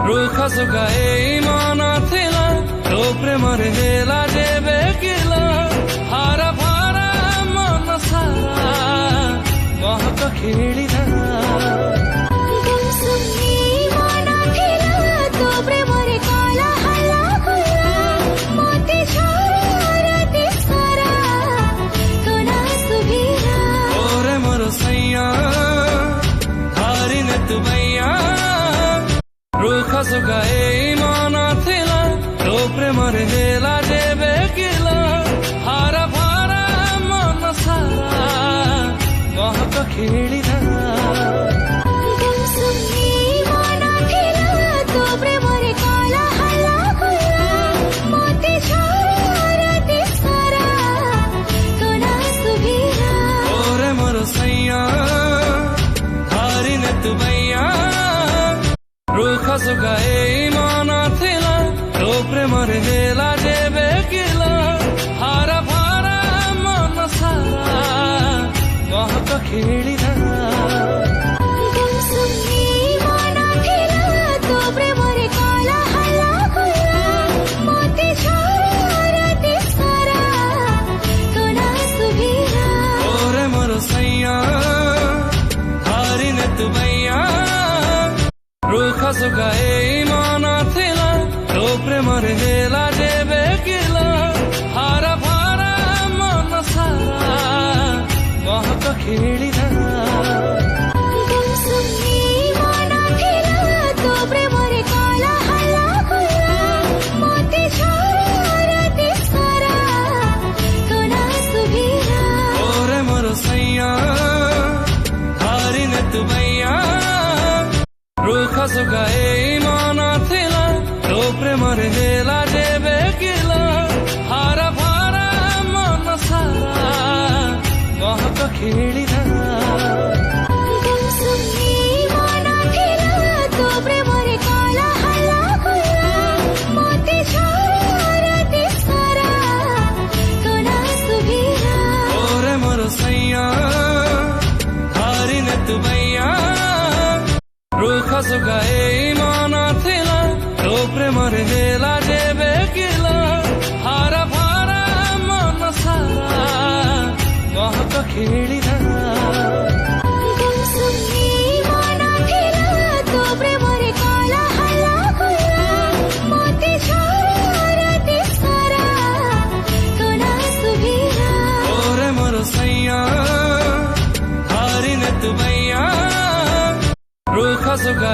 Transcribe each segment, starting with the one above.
रुखा सुखा मान थिला तो प्रेमर हेला जेबे किला हारा भारा मन सारा महक खेलिला रुखा सुखा मान थिला तो प्रेमर हेला जेबे किला हारा भारा मन सारा महक खेलिला रुखा सुखा मान थिला तो प्रेमर हेला जेबे किला हारा भारा मन सारा महक खेलिला रुखा सुखा मान थिला तो प्रेमर हेला जेबे किला हारा भारा मन सारा महक खेलिला रुखा सुखा मान थिला तो प्रेमर हेला जेबे किला हारा भारा मन सारा महक खेलिला रुखा सुखा मान थिला तो प्रेमर हेला जेबे किला हारा भारा मन सारा महक खेलिला रुखा सुखा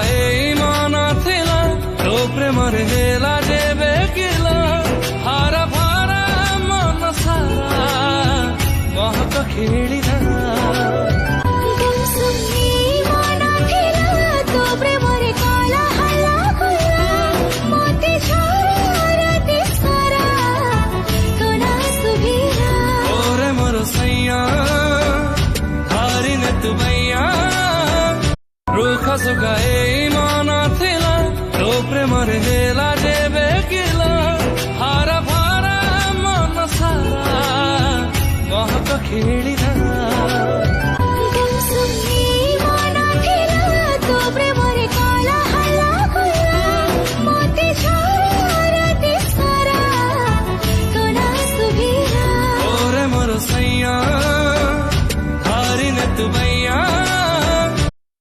मान थिला तो प्रेमर हेला जेबे किला हारा भारा मन सारा महक खेलिला रुखा सुखा मान थिला तो प्रेमर हेला जेबे किला हारा भारा मन सारा महक खेलिला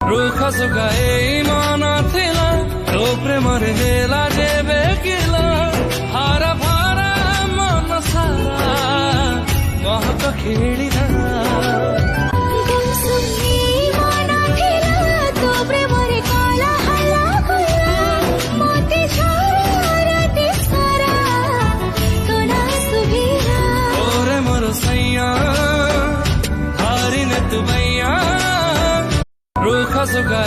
रुखा सुखा मान थिला तो प्रेमर हेला जेबे किला हारा भारा मन सारा महक खेलिला रुखा सुखा